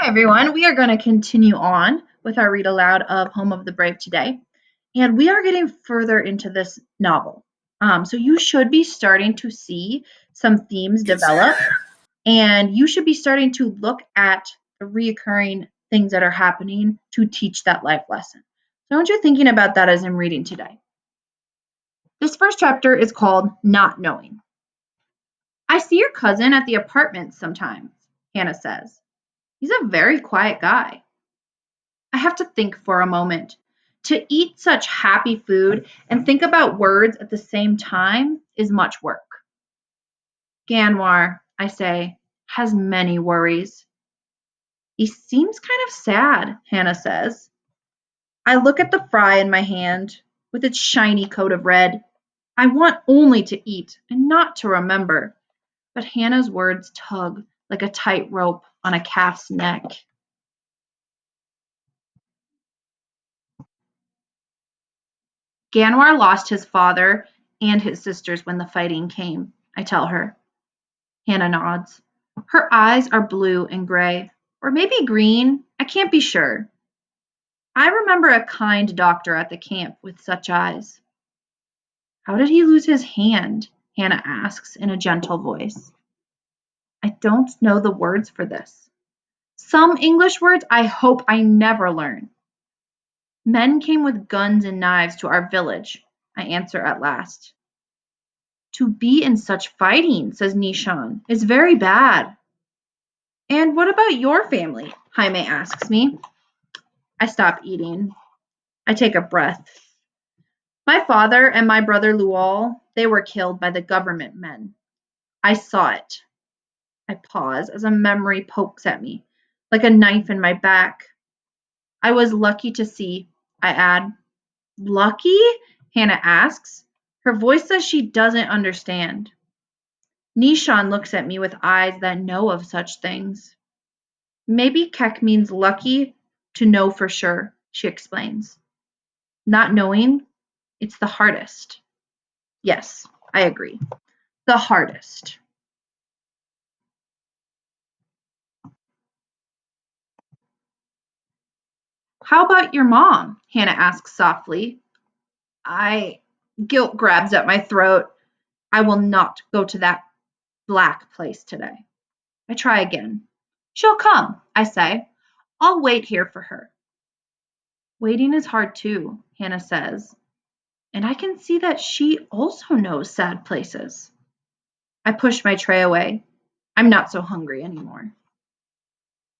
Hi, everyone. We are going to continue on with our read aloud of Home of the Brave today. And we are getting further into this novel. So you should be starting to see some themes develop, and you should be starting to look at the reoccurring things that are happening to teach that life lesson. So I want you thinking about that as I'm reading today. This first chapter is called Not Knowing. I see your cousin at the apartment sometimes, Hannah says. He's a very quiet guy. I have to think for a moment. To eat such happy food and think about words at the same time is much work. Ganwar, I say, has many worries. He seems kind of sad, Hannah says. I look at the fry in my hand with its shiny coat of red. I want only to eat and not to remember. But Hannah's words tug like a tight rope on a calf's neck. Ganwar lost his father and his sisters when the fighting came, I tell her. Hannah nods. Her eyes are blue and gray, or maybe green. I can't be sure. I remember a kind doctor at the camp with such eyes. How did he lose his hand? Hannah asks in a gentle voice. I don't know the words for this. Some English words I hope I never learn. Men came with guns and knives to our village, I answer at last. To be in such fighting, says Nishan, is very bad. And what about your family? Jaime asks me. I stop eating. I take a breath. My father and my brother Lual, they were killed by the government men. I saw it. I pause as a memory pokes at me, like a knife in my back. I was lucky to see, I add. Lucky? Hannah asks. Her voice says she doesn't understand. Nishan looks at me with eyes that know of such things. Maybe Keck means lucky to know for sure, she explains. Not knowing, it's the hardest. Yes, I agree. The hardest. How about your mom? Hannah asks softly. I Guilt grabs at my throat. I will not go to that black place today. I try again. She'll come, I say. I'll wait here for her. Waiting is hard too, Hannah says, and I can see that she also knows sad places. I push my tray away. I'm not so hungry anymore.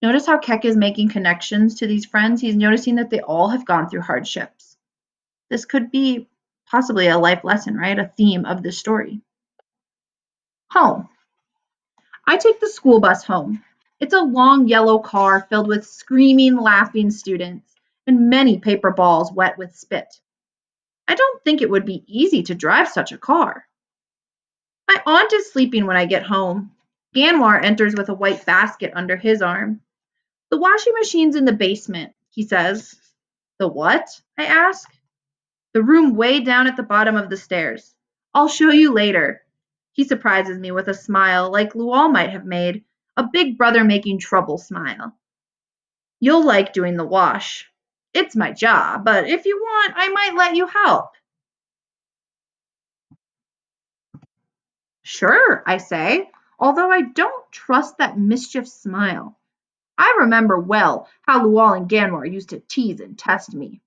Notice how Keck is making connections to these friends. He's noticing that they all have gone through hardships. This could be possibly a life lesson, right? A theme of this story. Home. I take the school bus home. It's a long yellow car filled with screaming, laughing students and many paper balls wet with spit. I don't think it would be easy to drive such a car. My aunt is sleeping when I get home. Ganwar enters with a white basket under his arm. The washing machine's in the basement, he says. The what? I ask. The room way down at the bottom of the stairs. I'll show you later. He surprises me with a smile like Lual might have made, a big brother making trouble smile. You'll like doing the wash. It's my job, but if you want, I might let you help. Sure, I say, although I don't trust that mischief smile. I remember well how Lual and Ganwar used to tease and test me.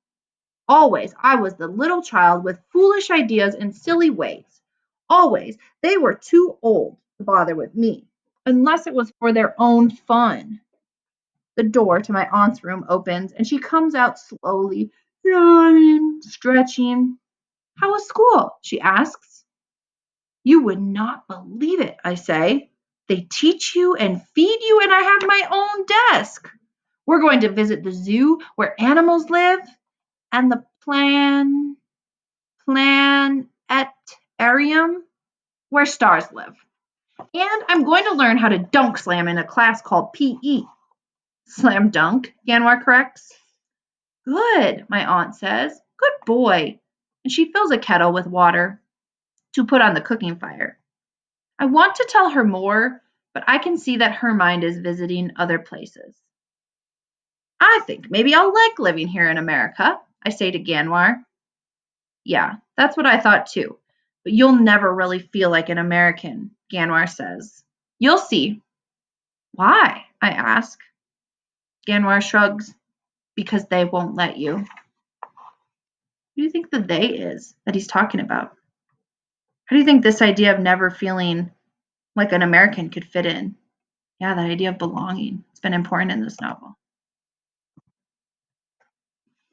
Always I was the little child with foolish ideas and silly ways. Always they were too old to bother with me, unless it was for their own fun. The door to my aunt's room opens and she comes out slowly, yawning, stretching. How was school? She asks. You would not believe it, I say. They teach you and feed you, and I have my own desk. We're going to visit the zoo where animals live and the planetarium where stars live. And I'm going to learn how to dunk slam in a class called PE. Slam dunk, Yanwar corrects. Good, my aunt says. Good boy. And she fills a kettle with water to put on the cooking fire. I want to tell her more, but I can see that her mind is visiting other places. I think maybe I'll like living here in America, I say to Ganwar. Yeah, that's what I thought too. But you'll never really feel like an American, Ganwar says. You'll see. Why? I ask. Ganwar shrugs. Because they won't let you. Who do you think the they is that he's talking about? How do you think this idea of never feeling like an American could fit in? Yeah, that idea of belonging. It's been important in this novel.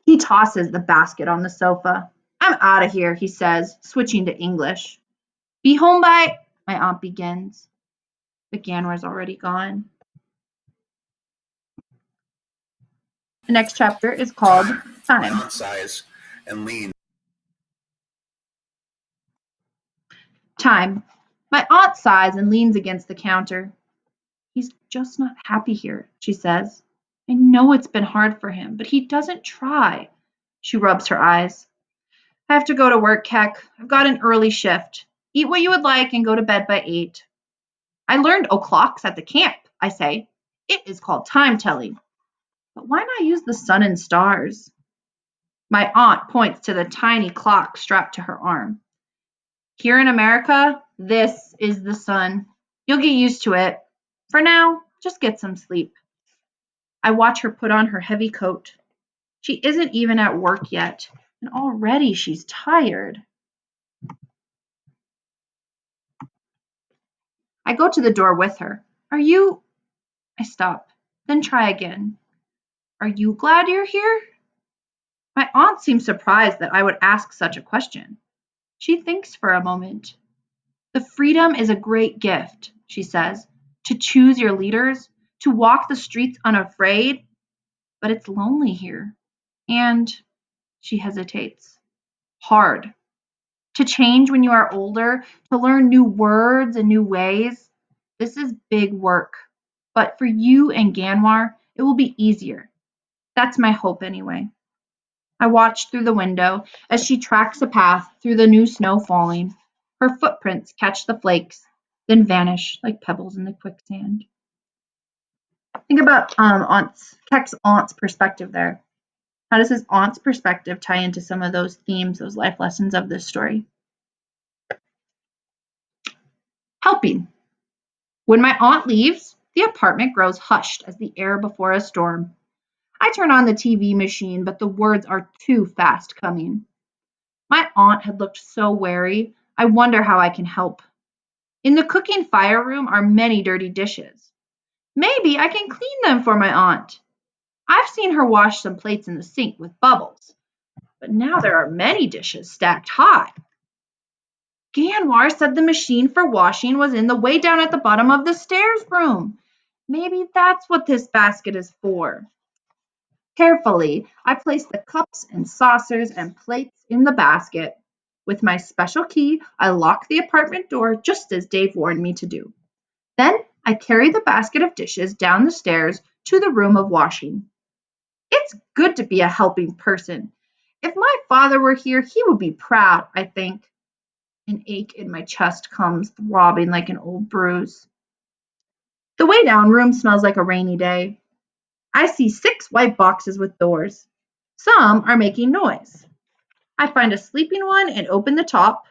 He tosses the basket on the sofa. I'm out of here, he says, switching to English. Be home by, my aunt begins, but Ganwar's already gone. The next chapter is called Time. My aunt sighs and leans. Time. My aunt sighs and leans against the counter. He's just not happy here, she says. I know it's been hard for him, but he doesn't try. She rubs her eyes. I have to go to work, Keck. I've got an early shift. Eat what you would like and go to bed by 8. I learned o'clocks at the camp, I say. It is called time telling. But why not use the sun and stars? My aunt points to the tiny clock strapped to her arm. Here in America, this is the sun. You'll get used to it. For now, just get some sleep. I watch her put on her heavy coat. She isn't even at work yet, and already she's tired. I go to the door with her. Are you? I stop, then try again. Are you glad you're here? My aunt seems surprised that I would ask such a question. She thinks for a moment. The freedom is a great gift, she says, to choose your leaders, to walk the streets unafraid, but it's lonely here. And she hesitates. Hard. To change when you are older, to learn new words and new ways. This is big work. But for you and Ganwar, it will be easier. That's my hope anyway. I watch through the window as she tracks a path through the new snow falling. Her footprints catch the flakes, then vanish like pebbles in the quicksand. Think about Keck's aunt's perspective there. How does his aunt's perspective tie into some of those themes, those life lessons of this story? Helping. When my aunt leaves, the apartment grows hushed as the air before a storm. I turn on the TV machine, but the words are too fast coming. My aunt had looked so wary. I wonder how I can help. In the cooking fire room are many dirty dishes. Maybe I can clean them for my aunt. I've seen her wash some plates in the sink with bubbles, but now there are many dishes stacked high. Ganwar said the machine for washing was in the way down at the bottom of the stairs room. Maybe that's what this basket is for. Carefully, I place the cups and saucers and plates in the basket. With my special key, I lock the apartment door just as Dave warned me to do. Then I carry the basket of dishes down the stairs to the room of washing. It's good to be a helping person. If my father were here, he would be proud, I think. An ache in my chest comes throbbing like an old bruise. The way down room smells like a rainy day. I see 6 white boxes with doors. Some are making noise. I find a sleeping one and open the top.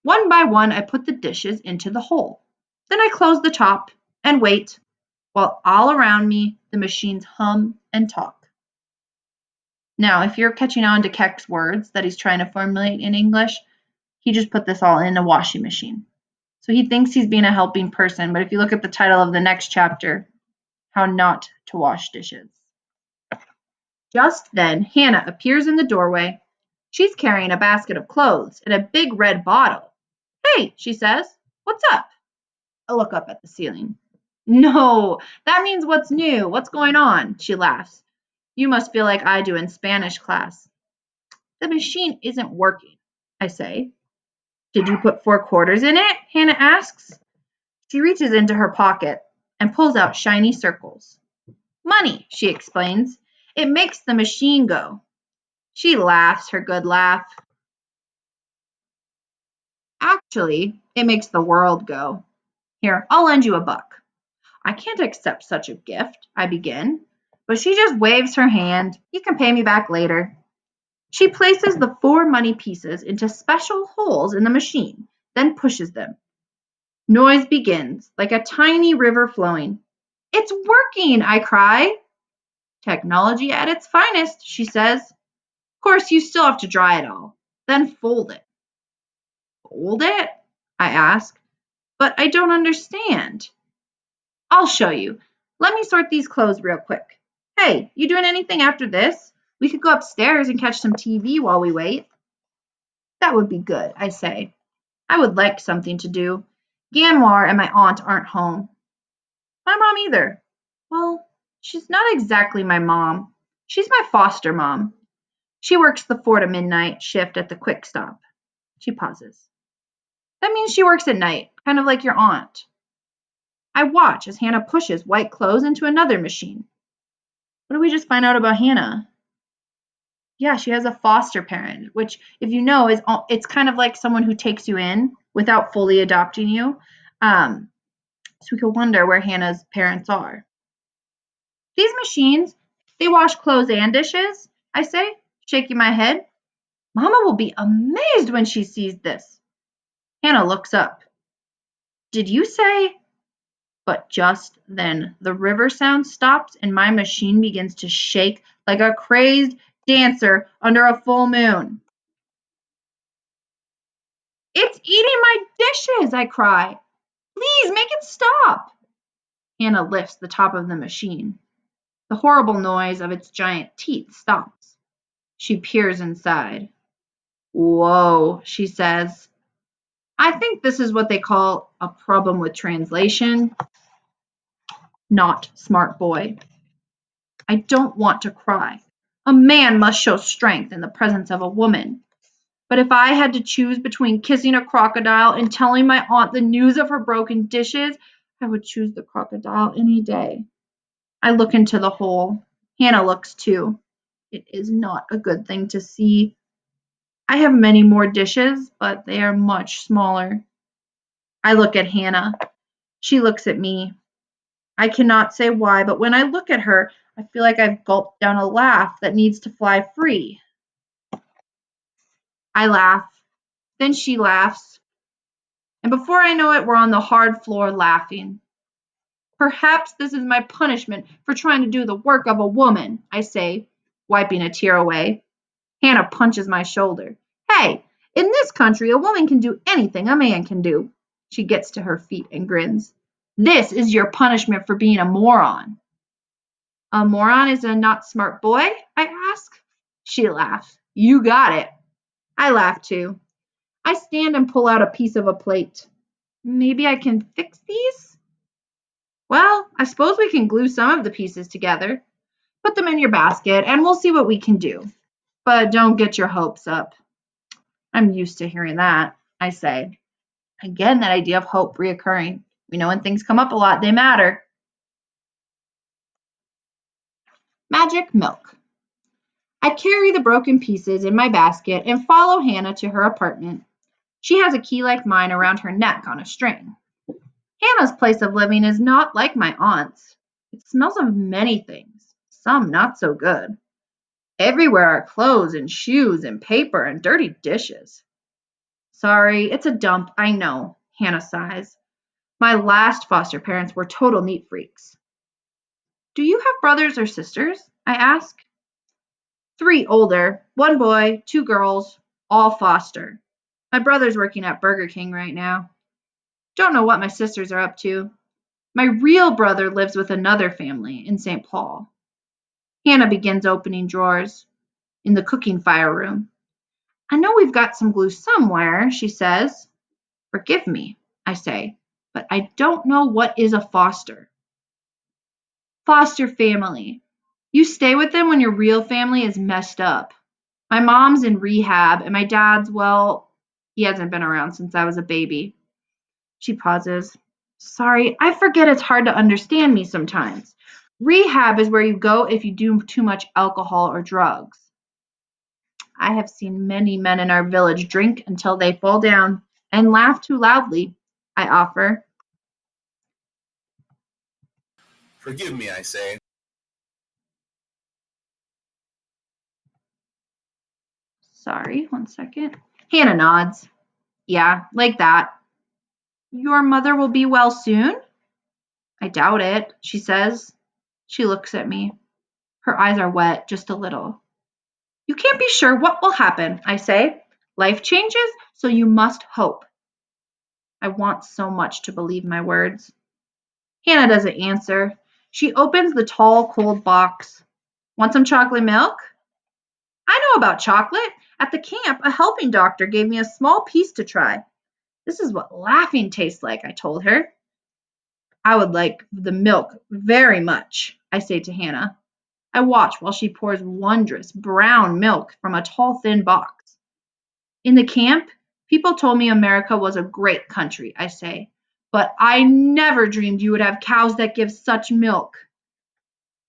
One by one, I put the dishes into the hole. Then I close the top and wait while all around me the machines hum and talk. Now, if you're catching on to Keck's words that he's trying to formulate in English, he just put this all in a washing machine. So he thinks he's being a helping person, but if you look at the title of the next chapter, How Not to Wash Dishes. Just then, Hannah appears in the doorway. She's carrying a basket of clothes and a big red bottle. Hey, she says, what's up? I look up at the ceiling. No, that means what's new? What's going on? She laughs. You must feel like I do in Spanish class. The machine isn't working, I say. Did you put 4 quarters in it? Hannah asks. She reaches into her pocket and pulls out shiny circles. Money, she explains. It makes the machine go. She laughs her good laugh. Actually, it makes the world go. Here, I'll lend you $1. I can't accept such a gift, I begin, but she just waves her hand. You can pay me back later. She places the 4 money pieces into special holes in the machine, then pushes them. Noise begins, like a tiny river flowing. It's working, I cry. Technology at its finest, she says. Of course, you still have to dry it all, then fold it. Fold it? I ask, but I don't understand. I'll show you. Let me sort these clothes real quick. Hey, you doing anything after this? We could go upstairs and catch some TV while we wait. That would be good, I say. I would like something to do. Ganwar and my aunt aren't home. My mom either. Well, she's not exactly my mom. She's my foster mom. She works the 4 to midnight shift at the quick stop. She pauses. That means she works at night, kind of like your aunt. I watch as Hannah pushes white clothes into another machine. What did we just find out about Hannah? Yeah, she has a foster parent, which, if you know, it's kind of like someone who takes you in without fully adopting you. So we could wonder where Hannah's parents are. These machines, they wash clothes and dishes, I say, shaking my head. Mama will be amazed when she sees this. Hannah looks up. Did you say? But just then the river sound stops and my machine begins to shake like a crazed dancer under a full moon. It's eating my dishes, I cry. Please make it stop. Hannah lifts the top of the machine. The horrible noise of its giant teeth stops. She peers inside. Whoa, she says. I think this is what they call a problem with translation, not smart boy. I don't want to cry. A man must show strength in the presence of a woman. But if I had to choose between kissing a crocodile and telling my aunt the news of her broken dishes, I would choose the crocodile any day. I look into the hole. Hannah looks too. It is not a good thing to see. I have many more dishes, but they are much smaller. I look at Hannah. She looks at me. I cannot say why, but when I look at her, I feel like I've gulped down a laugh that needs to fly free. I laugh. Then she laughs. And before I know it, we're on the hard floor laughing. Perhaps this is my punishment for trying to do the work of a woman, I say, wiping a tear away. Hannah punches my shoulder. Hey, in this country, a woman can do anything a man can do. She gets to her feet and grins. This is your punishment for being a moron. A moron is a not smart boy? I ask. She laughs. You got it. I laugh too. I stand and pull out a piece of a plate. Maybe I can fix these? Well, I suppose we can glue some of the pieces together. Put them in your basket and we'll see what we can do. But don't get your hopes up. I'm used to hearing that, I say. Again, that idea of hope reoccurring. We know when things come up a lot, they matter. Magic milk. I carry the broken pieces in my basket and follow Hannah to her apartment. She has a key like mine around her neck on a string. Hannah's place of living is not like my aunt's. It smells of many things, some not so good. Everywhere are clothes and shoes and paper and dirty dishes. Sorry, it's a dump, I know, Hannah sighs. My last foster parents were total neat freaks. Do you have brothers or sisters? I ask. 3 older, 1 boy, 2 girls, all foster. My brother's working at Burger King right now. Don't know what my sisters are up to. My real brother lives with another family in St. Paul. Hannah begins opening drawers in the cooking fire room. I know we've got some glue somewhere, she says. Forgive me, I say, but I don't know what is a foster. Foster family. You stay with them when your real family is messed up. My mom's in rehab, and my dad's, well, he hasn't been around since I was a baby. She pauses. Sorry, I forget it's hard to understand me sometimes. Rehab is where you go if you do too much alcohol or drugs. I have seen many men in our village drink until they fall down and laugh too loudly, I offer. Forgive me, I say. Sorry, one second. Hannah nods. Yeah, like that. Your mother will be well soon? I doubt it, she says. She looks at me. Her eyes are wet, just a little. You can't be sure what will happen, I say. Life changes, so you must hope. I want so much to believe my words. Hannah doesn't answer. She opens the tall, cold box. Want some chocolate milk? I know about chocolate. At the camp, a helping doctor gave me a small piece to try. This is what laughing tastes like, I told her. I would like the milk very much, I say to Hannah. I watch while she pours wondrous brown milk from a tall, thin box. In the camp, people told me America was a great country, I say, but I never dreamed you would have cows that give such milk.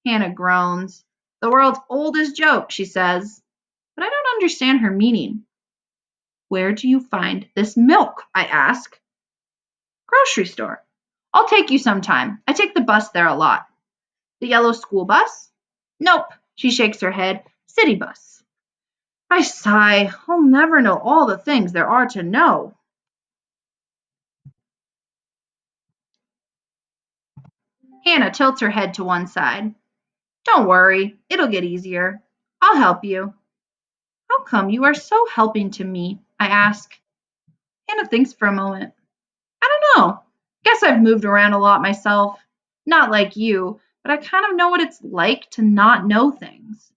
Hannah groans. The world's oldest joke, she says, but I don't understand her meaning. Where do you find this milk? I ask. Grocery store. I'll take you sometime. I take the bus there a lot. The yellow school bus? Nope, she shakes her head. City bus. I sigh. I'll never know all the things there are to know. Hannah tilts her head to one side. Don't worry, it'll get easier. I'll help you. How come you are so helping to me? I ask. Hannah thinks for a moment. I don't know. Guess I've moved around a lot myself. Not like you, but I kind of know what it's like to not know things.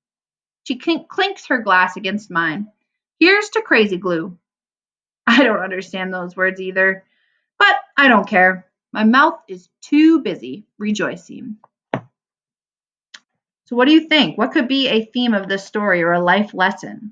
She clinks her glass against mine. Here's to crazy glue. I don't understand those words either, but I don't care. My mouth is too busy rejoicing. So, what do you think? What could be a theme of this story or a life lesson?